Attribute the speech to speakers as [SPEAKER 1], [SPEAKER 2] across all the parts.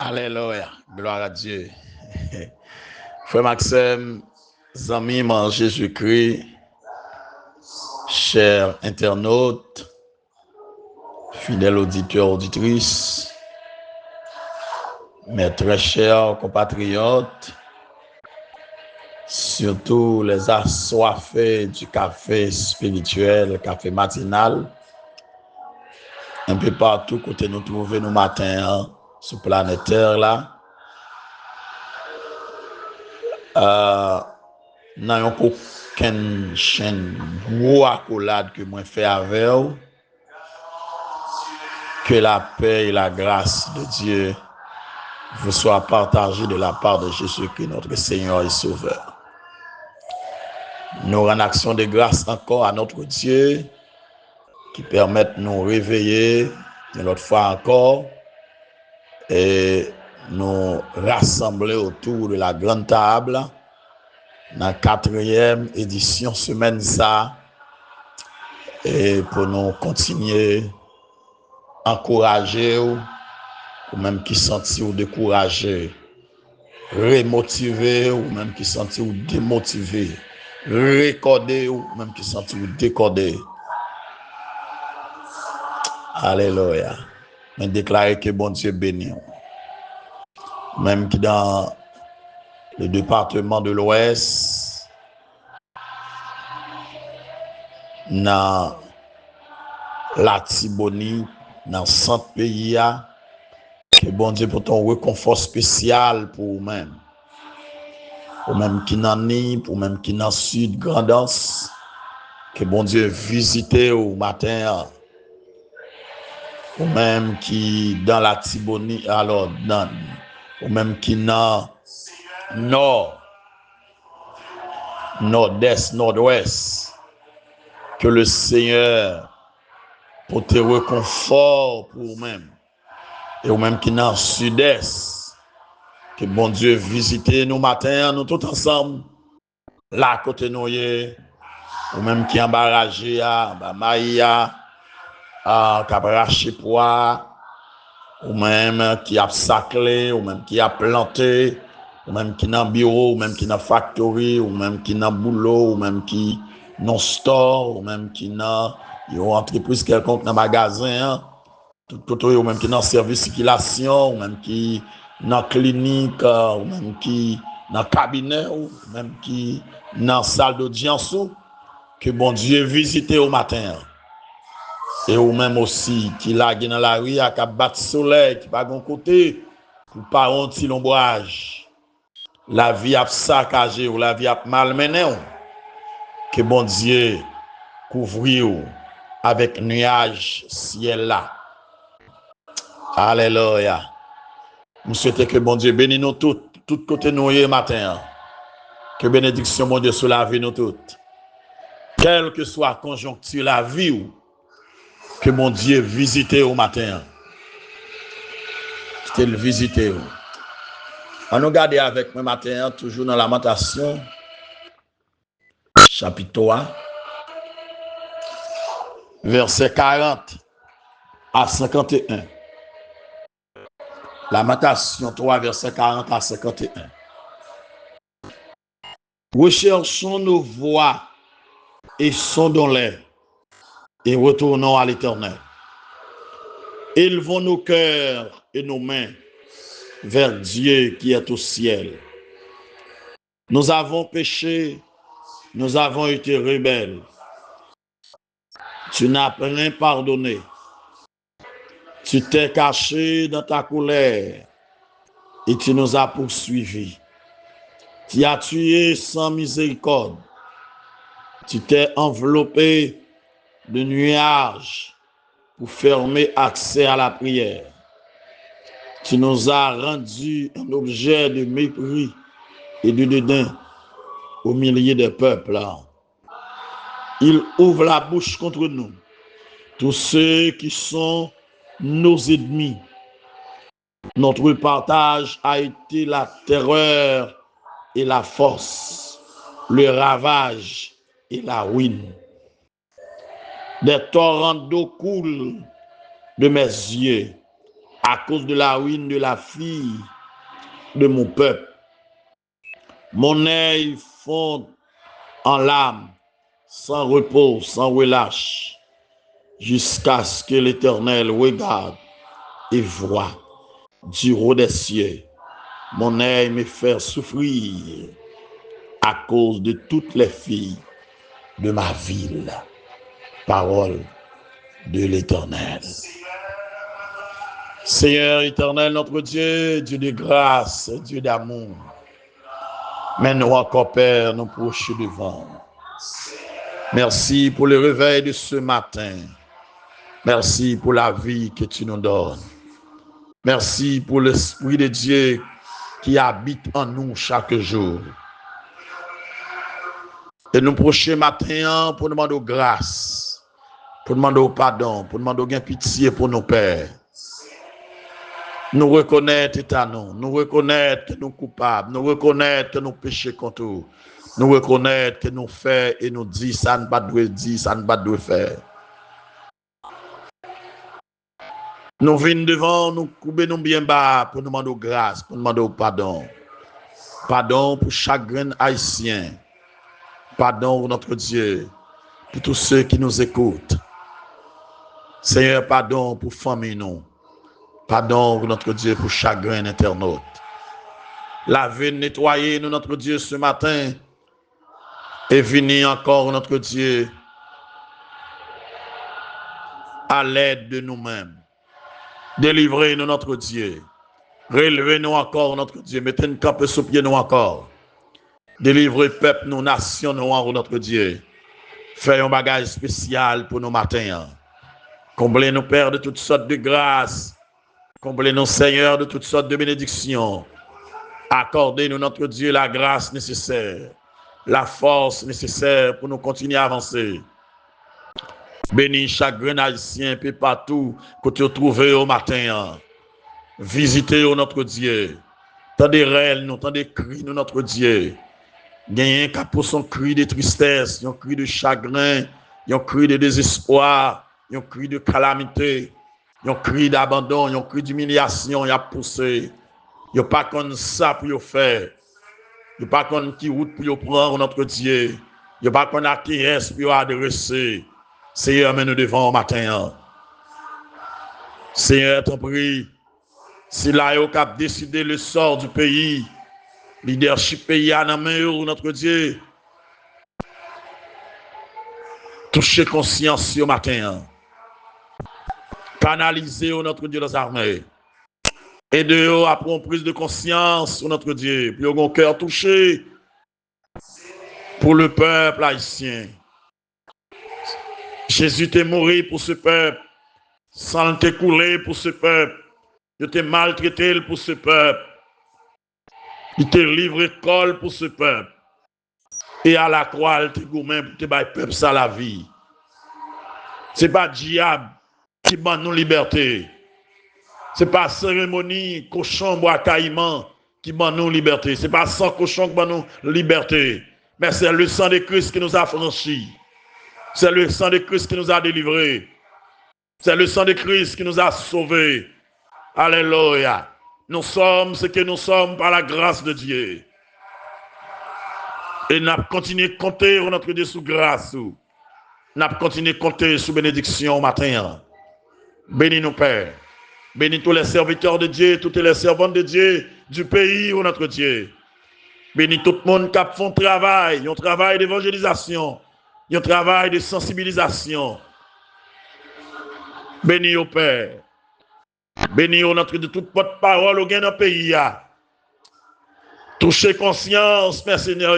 [SPEAKER 1] Alléluia, gloire à Dieu. Frère Maxime, amis en Jésus-Christ, chers internautes, fidèles auditeurs, auditrices, mes très chers compatriotes, surtout les assoiffés du café spirituel, café matinal, un peu partout côté nous trouvons nos matins sur planète Terre là. Nan yon aucune chaîne gros accolade que moi fait avec vous. Que la paix et la grâce de Dieu vous soient partagées de la part de Jésus-Christ, notre Seigneur et Sauveur. Nous rendons action de grâce encore à notre Dieu qui permet de nous réveiller une autre fois encore et nous rassembler autour de la grande table dans la 4e édition semaine ça et pour nous continuer encourager ou même qui sentit ou découragé, remotiver ou même qui sentit ou démotivé, recorder ou même qui sentit ou décorder. Alléluia. Mais déclarer que bon Dieu bénit. Même qui dans le département de l'Ouest, dans la Tibonite, dans le centre pays, que bon Dieu pour ton réconfort spécial pour vous-même. Pour même qui n'en est, pour même qui n'en sud, grandance. Que bon Dieu visite au matin. Pour même qui dans la Tibonite, alors dans, pour même qui dans nord, nord-est, nord-ouest. Que le Seigneur pour te réconfort pour vous-même. Et ou même qui dans le sud-est, que bon Dieu visite nous matin, nous tous ensemble, là côté nous, ou même qui embarrassé, maïa, cabrachipois, ou même qui a saclé, ou même qui a planté, ou même qui dans bureau, ou même qui dans factory, ou même qui dans boulot, ou même qui dans store, ou même qui dans une entreprise quelconque dans magasin, tout ou même qui dans service circulation, ou même qui dans clinique, ou même qui dans cabinet, ou même qui dans salle d'audience, que bon Dieu visite au matin. Et ou même aussi qui la dans la rue, qui a battu soleil, qui pas bon côté, pour pas un petit l'ombrage. La vie a saccagé ou la vie a malmené. Que bon Dieu couvre avec nuage ciel là. Alléluia. Nous souhaitons que bon Dieu bénisse nous tous, tout côté nous matin. Que bénédiction mon Dieu sur la vie nous toutes. Quelle que soit la conjoncture la vie, que mon Dieu visite au matin. Qu'il visite. On nous garde avec moi matin, toujours dans Lamentation, chapitre 3, verset 40 à 51. Lamentation 3, verset 40 à 51. Recherchons nos voies et sondons-les et retournons à l'Éternel. Élevons nos cœurs et nos mains vers Dieu qui est au ciel. Nous avons péché, nous avons été rebelles. Tu n'as rien pardonné. Tu t'es caché dans ta colère et tu nous as poursuivis. Tu as tué sans miséricorde. Tu t'es enveloppé de nuages pour fermer accès à la prière. Tu nous as rendu un objet de mépris et de dédain au milieu des peuples. Il ouvre la bouche contre nous. Tous ceux qui sont nos ennemis. Notre partage a été la terreur et la force, le ravage et la ruine. Des torrents d'eau coulent de mes yeux. à cause de la ruine de la fille de mon peuple. Mon œil fond en larmes, sans repos, sans relâche, jusqu'à ce que l'Éternel regarde et voit du haut des cieux. Mon œil me fait souffrir à cause de toutes les filles de ma ville. Parole de l'Éternel. Seigneur éternel, notre Dieu, Dieu de grâce, Dieu d'amour, mets-nous encore, Père, nous proches devant. Merci pour le réveil de ce matin. Merci pour la vie que tu nous donnes. Merci pour l'Esprit de Dieu qui habite en nous chaque jour. Et nous prochains matin pour demander grâce, pour demander pardon, pour demander pitié pour nos pères. Nous reconnaître état nous reconnaître nous coupables, nous reconnaître nos péchés contre nous, nous reconnaître que nous faisons et nous dit ça ne pas doit dire, ça ne pas doit faire. Nous venons devant, nous couper nous bien bas pour nous demander grâce, pour nous demander pardon. Pardon pour chaque grain haïtien. Pardon pour notre Dieu, pour tous ceux qui nous écoutent. Seigneur, pardon pour famille nous. Pardon pour notre Dieu pour chagrin internaute. Lavez, nettoyer nous notre Dieu ce matin et venir encore notre Dieu à l'aide de nous-mêmes. Délivrez-nous notre Dieu. Relevez-nous encore notre Dieu. Mettez une cape sous pied nous encore. Délivrez peuple, nous, nation, nous, notre Dieu. Faites un bagage spécial pour nos matins. Comblez-nous, Père, de toutes sortes de grâces. Comblez-nous, Seigneur, de toutes sortes de bénédictions. Accordez-nous, notre Dieu, la grâce nécessaire, la force nécessaire pour nous continuer à avancer. Bénis chaque grain haïtien, puis partout que tu trouves au matin. Visitez notre Dieu. Tant des rêves, nous, tant des cris, nous, notre Dieu. Gagnez qu'à pour son cri de tristesse, un cri de chagrin, un cri de désespoir, un cri de calamité. Yon cri d'abandon, yon cri d'humiliation, yon a poussé. Yon pas comme ça pour yon faire. Yon pas comme qui route pour yon prendre notre Dieu. Yon pas comme acquiesce pour yon adresser. Seigneur, mets-nous devant au matin. Seigneur, t'en prie. Si là yon cap décider le sort du pays, leadership pays à la main notre Dieu. Touchez conscience au matin. Canaliser notre Dieu dans l'armée. Aidez-nous à prendre prise de conscience sur notre Dieu. Puis au cœur touché pour le peuple haïtien. Jésus t'est mort pour ce peuple. Sang t'est coulé pour ce peuple. Il t'est maltraité pour ce peuple. Il t'est livré col pour ce peuple. Et à la croix, il t'est gourmand pour te battre peuple ça la vie. C'est pas diable qui bat nous liberté. C'est pas cérémonie, cochon, bois, caïman qui bat nous liberté. C'est pas sang cochon qui bat nous liberté. Mais c'est le sang de Christ qui nous a franchis. C'est le sang de Christ qui nous a délivrés. C'est le sang de Christ qui nous a sauvés. Alléluia. Nous sommes ce que nous sommes par la grâce de Dieu. Et nous continuons à compter sur notre Dieu sous grâce. Nous continuons à compter sous bénédiction au matin. Bénis nous, Père. Bénis tous les serviteurs de Dieu, toutes les servantes de Dieu du pays où notre Dieu. Bénis tout le monde qui fait un travail d'évangélisation, un travail de sensibilisation. Bénis au Père. Bénis au notre de toute votre parole au gain dans le pays. Touchez conscience, Père Seigneur.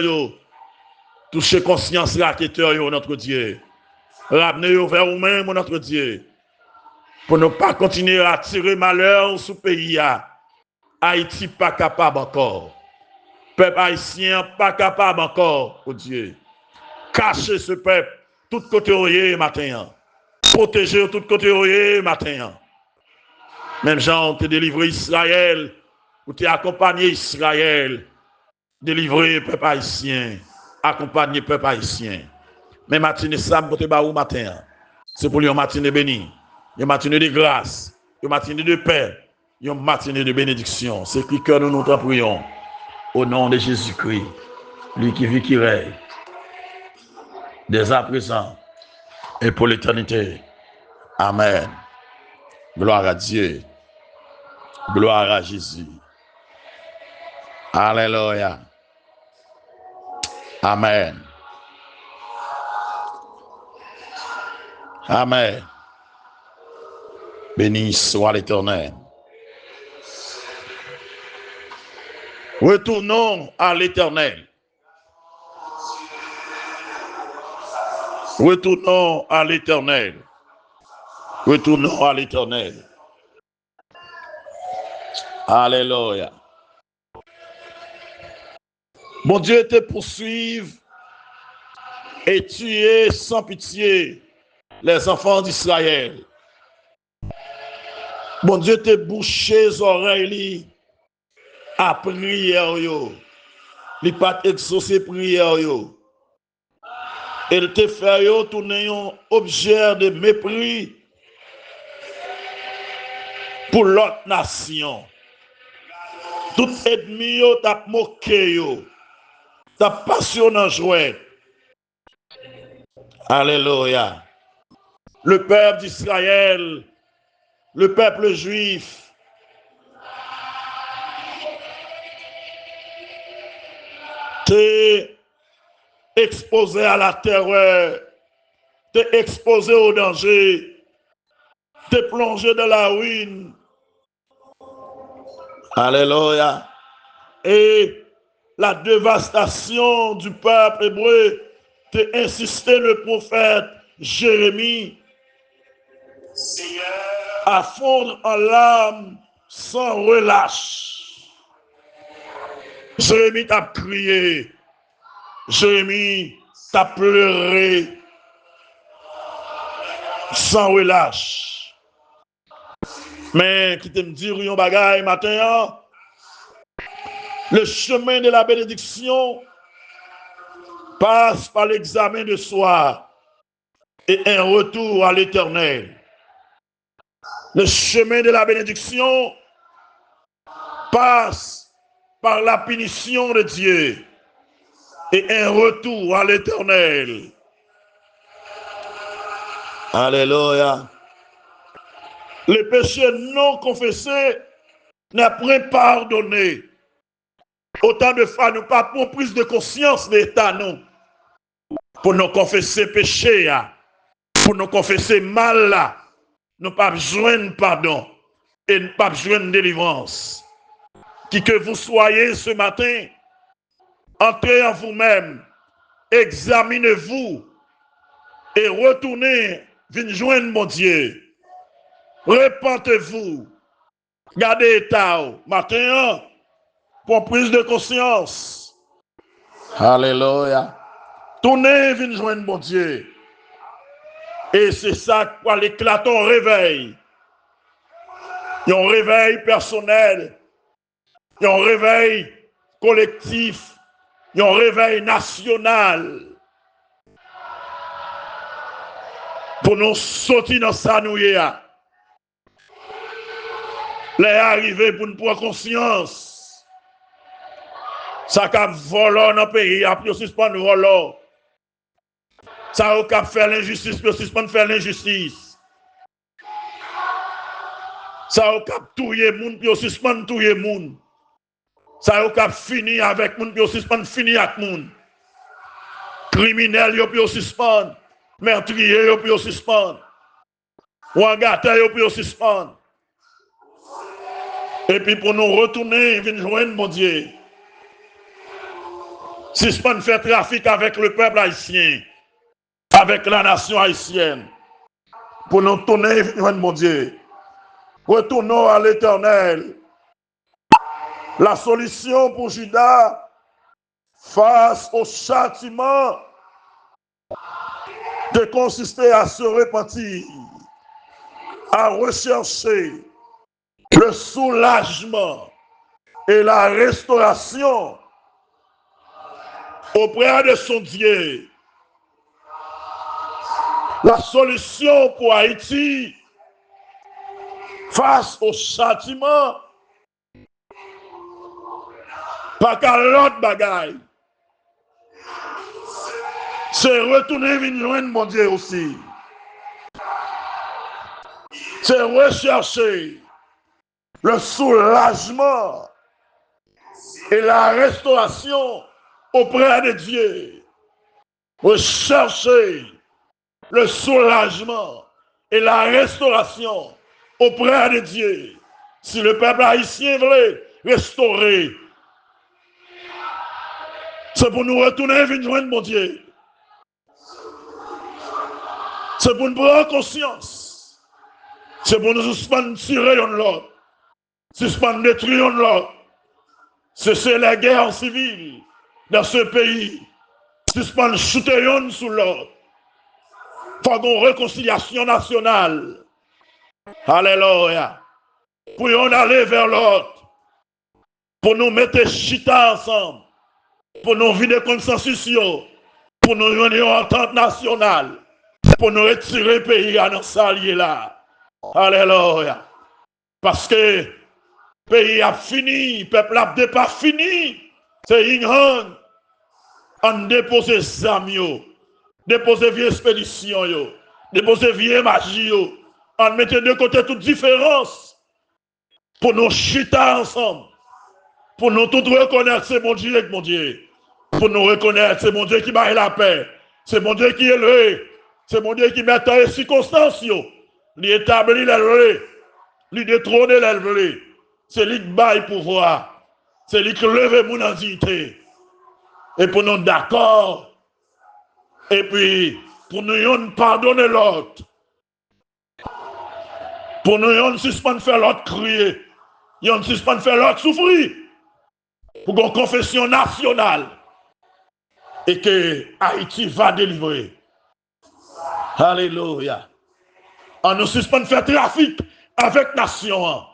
[SPEAKER 1] Touchez conscience, raqueteur, notre Dieu. Ramenez-vous vers vous-même, notre Dieu. Pour ne pas continuer à tirer malheur sous le pays. Haïti pas capable encore. Peuple haïtien pas capable encore, oh Dieu. Cachez ce peuple tout côté matin. Protégez tout côté matin. Même Jean te délivré Israël, ou t'es accompagné Israël, délivré peuple haïtien, accompagné peuple haïtien. Mais matinée ça pour te barou matin. C'est pour lui un matinée béni. Une matinée de grâce, une matinée de paix, une matinée de bénédiction. C'est que nous te prions au nom de Jésus-Christ, lui qui vit, qui règne, dès à présent et pour l'éternité. Amen. Gloire à Dieu. Gloire à Jésus. Alléluia. Amen. Amen. Béni soit l'Éternel. Retournons à l'Éternel. Retournons à l'Éternel. Retournons à l'Éternel. Alléluia. Mon Dieu te poursuive et tuer sans pitié les enfants d'Israël. Mon Dieu te bouché les oreilles à prière yo. Il pas exaucer prière yo. Il te fait yo tourner un objet de mépris pour l'autre nation. Tout ennemi yo t'a moqué yo. T'a passionné jouet. Alléluia. Le peuple d'Israël, le peuple juif, t'es exposé à la terreur, t'es exposé au danger, t'es plongé dans la ruine. Alléluia. Et la dévastation du peuple hébreu, t'es insisté le prophète Jérémie à fondre en larmes sans relâche. Jérémie t'a prié, Jérémie t'a pleuré sans relâche. Mais qui te me dit un bagaille matin, le chemin de la bénédiction passe par l'examen de soi et un retour à l'Éternel. Le chemin de la bénédiction passe par la punition de Dieu et un retour à l'Éternel. Alléluia. Les péchés non confessés n'est pas pardonnés. Autant de fois, nous pas pour prise de conscience de l'état, nous. Pour nous confesser péché, pour nous confesser mal, nous pas besoin de pardon et nous pas besoin de délivrance. Qui que vous soyez ce matin, entrez en vous-même, examinez-vous et retournez, venez joindre mon Dieu. Repentez-vous. Gardez l'état matin pour prise de conscience. Alléluia. Tournez, venez joindre mon Dieu. Et c'est ça quoi l'éclatant réveil. Il y a un réveil personnel. Il y a un réveil collectif. Il y a un réveil national. Pour nous sortir dans sa nouille. Les arriver pour nous prendre conscience. Ça a volé dans le pays, après suspendre le vol. Ça a fait l'injustice, puis suspendre faire l'injustice. Ça a tué les gens, puis suspendre tuer les gens. Ça a fini avec les gens, puis suspendre fini avec les gens. Criminels, puis suspendre. Meurtriers, puis suspendre. Ouangater, puis suspendre. Et puis pour nous retourner, venir joindre mon Dieu. Suspendre faire trafic avec le peuple haïtien, avec la nation haïtienne. Pour nous tourner, venir joindre mon Dieu. Retournons à l'Éternel. La solution pour Judas face au châtiment de consister à se repentir, à rechercher le soulagement et la restauration auprès de son Dieu. La solution pour Haïti face au châtiment, pas qu'à l'autre bagaille. C'est retourner venir joindre mon Dieu aussi. C'est rechercher le soulagement et la restauration auprès de Dieu. Rechercher le soulagement et la restauration auprès de Dieu. Si le peuple haïtien veut restaurer, c'est pour nous retourner et venir joindre mon Dieu. C'est pour nous prendre conscience. C'est pour nous suspendre, tirer de l'autre. Suspendre, détruire de l'autre. Cesser la guerre civile dans ce pays. Suspendre, shooter l'un sous l'autre. Faut une réconciliation nationale. Alléluia. Pour nous aller vers l'autre. Pour nous mettre chita ensemble. Pour nous vider consensus. Pour nous réunir en entente nationale. Pour nous retirer le pays à nos saliers là. Alléluia. Parce que le pays a fini, le peuple a pas fini. C'est une on dépose les amis, dépose les vieilles expéditions, dépose les vieilles magies, on mettait de côté toute différence pour nous chiter ensemble, pour nous tous reconnaître c'est mon Dieu avec mon Dieu, pour nous reconnaître c'est mon Dieu qui m'a la paix, c'est mon Dieu qui est élevé, c'est mon Dieu qui met dans les circonstances, il établit l'élevé, il détrône l'élevé, c'est lui qui baille pouvoir, c'est lui qui lève mon dignité. Et pour nous d'accord, et puis pour nous pardonner l'autre, pour nous suspendre faire l'autre crier, nous suspendre faire l'autre souffrir, pour qu'on confession nationale, et que Haïti va délivrer. Alléluia. On nous suspend faire trafic avec nation,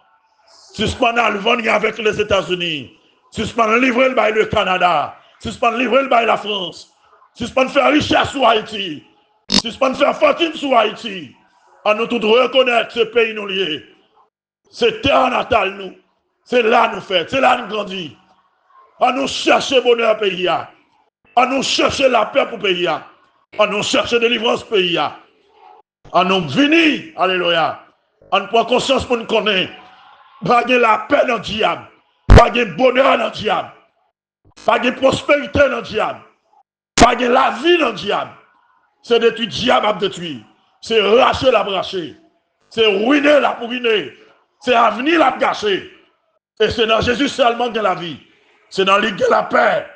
[SPEAKER 1] suspend Alvanie avec les États-Unis, suspend livrer le Canada. Suspend livrer le bail la France. Suspend faire richesse sur Haïti. Suspend faire fortune sur Haïti. On nous tous reconnaître ce pays nous lié. C'est terre natale nous. C'est là nous fait. C'est là nous grandit. On nous chercher bonheur pays. On nous chercher la paix pour pays. On nous chercher délivrance pays. On nous venir. Alléluia. On prend conscience pour nous connaître. Pas de la paix dans le diable. Pas de bonheur dans le diable. Pas de prospérité dans le diable. Pas de la vie dans le diable. C'est détruire le diable à détruire. C'est racher la bracher. C'est ruiner la ruiner. C'est avenir la gâcher. Et c'est dans Jésus seulement que la vie. C'est dans lui que la paix.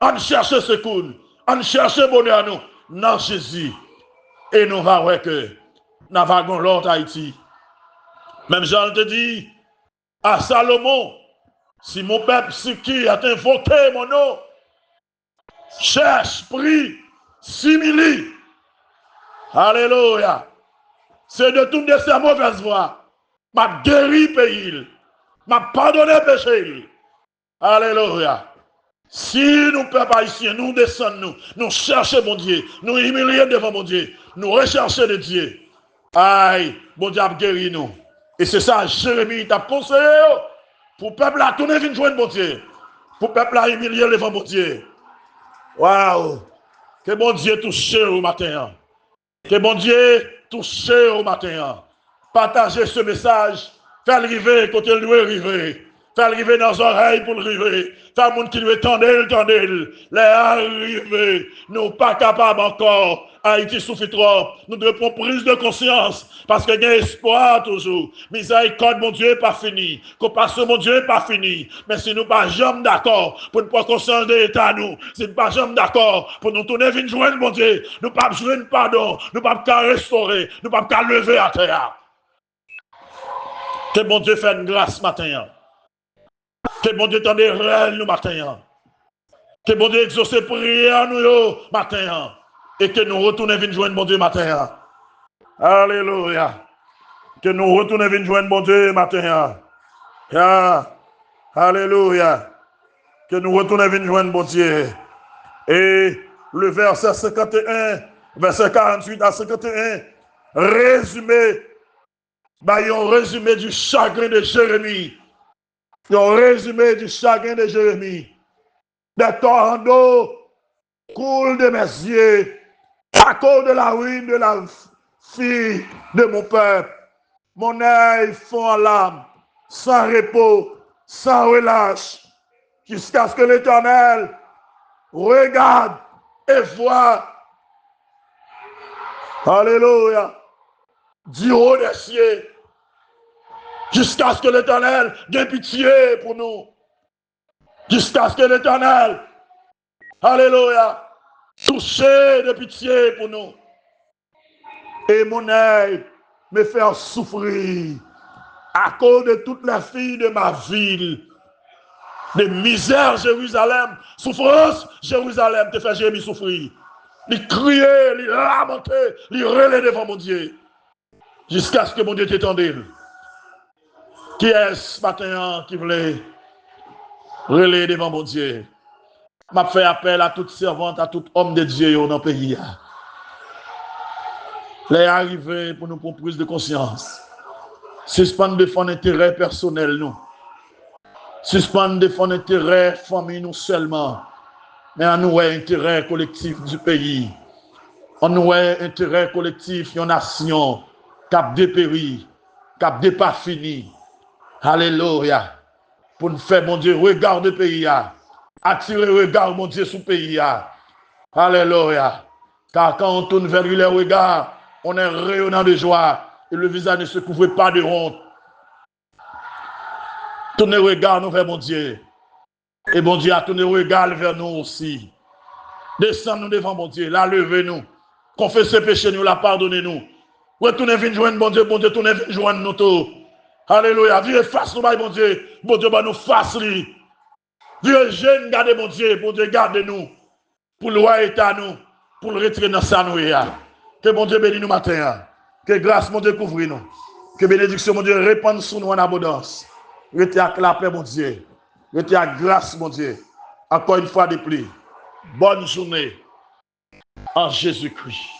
[SPEAKER 1] On cherche secours. On cherche bonheur nous. Dans Jésus. Et nous va voir que nous avons l'autre Haïti. Même Jean te dit à Salomon. Si mon peuple, si qui a invoqué mon nom, cherche, prie, simili. Alléluia. C'est de toutes ces mauvaises voies. M'a guéri pays. M'a pardonné péché. Alléluia. Si nous, peuple haïtien, nous descendons, nous cherchons mon Dieu, nous humilions devant mon Dieu, nous recherchons de Dieu. Aïe, mon Dieu a guéri nous. Et c'est ça, Jérémie t'a conseillé. Pour le peuple à tourner vers joindre mon Dieu. Pour le peuple à humilier devant mon Dieu. Waouh! Que mon Dieu touche au matin. Que mon Dieu touche au matin. Partagez ce message. Faites arriver quand il doit arriver. Faites arriver dans les oreilles pour le arriver. Faites le monde qui lui tendez. Les arriver. Nous pas capables encore. Haïti souffre trop. Nous devons prendre prise de conscience. Parce qu'il y a espoir toujours. Miséricorde, mon Dieu, n'est pas fini. Compassion, mon Dieu, n'est pas fini. Mais si nous ne pas jamais d'accord pour ne pas conscience de l'État, nous, si nous ne pas jamais d'accord pour nous tourner vers joindre, mon Dieu, nous ne pas joindre pardon, nous ne pas restaurer, nous ne pas lever à terre. Que mon Dieu fasse une grâce ce matin. Que mon Dieu tende réel nous matin. Que mon Dieu exauce prière nous matin. Et que nous retournions venir joindre mon Dieu matin. Alléluia. Que nous retournions venir joindre mon Dieu matin. Alléluia. Que nous retournions venir joindre mon Dieu. Et le verset 51, verset 48 à 51, résumé Bah, ils ont résumé du chagrin de Jérémie. Ils ont résumé du chagrin de Jérémie. Des torrents d'eau coulent de mes yeux à cause de la ruine de la fille de mon peuple. Mon œil fond en larmes, sans repos, sans relâche, jusqu'à ce que l'Éternel regarde et voit. Alléluia. Du haut des cieux, jusqu'à ce que l'Éternel ait pitié pour nous. Jusqu'à ce que l'Éternel, alléluia, touche de pitié pour nous. Et mon œil me fait souffrir à cause de toutes les filles de ma ville. De misère, Jérusalem, souffrance, Jérusalem, te fait Jérémie souffrir. Il criait, il lamentait, il relait devant mon Dieu. Jusqu'à ce que mon Dieu t'étende. Qui est ce matin qui voulait relayer devant mon Dieu? M'a fait appel à toute servante, à tout homme de Dieu dans le pays. Les arrivés pour nous prendre prise de conscience. Suspendre de son intérêt personnel, nous. Suspendre de son intérêt famille, nous seulement. Mais en nous, intérêt collectif du pays. En nous, intérêt collectif de la nation. Cap dépéri, cap de pas fini. Alléluia. Pour nous faire, mon Dieu, regarder le pays. Attirer le regard, mon Dieu, sur le pays. Alléluia. Car quand on tourne vers lui les regards, on est rayonnant de joie. Et le visage ne se couvre pas de honte. Tournez le regard nous vers mon Dieu. Et mon Dieu a tourné le regard vers nous aussi. Descendez-nous devant mon Dieu. La levez-nous. Confessez péché, nous la pardonnez-nous. Retournez venir joindre mon Dieu, tournez venir joindre nous tous. Alléluia. Viens face nous, mon Dieu. Bon Dieu, nous face lui. Viens jeune, gardez mon Dieu. Bon Dieu, gardez-nous. Pour le roi état nous. Pour le retirer dans sa nouille. Que mon Dieu bénisse nous matin. Que grâce, mon Dieu, couvre nous. Que bénédiction, mon Dieu, répande sur nous en abondance. Retiens avec la paix, mon Dieu. Retiens avec grâce, mon Dieu. Encore une fois de plus. Bonne journée. En Jésus-Christ.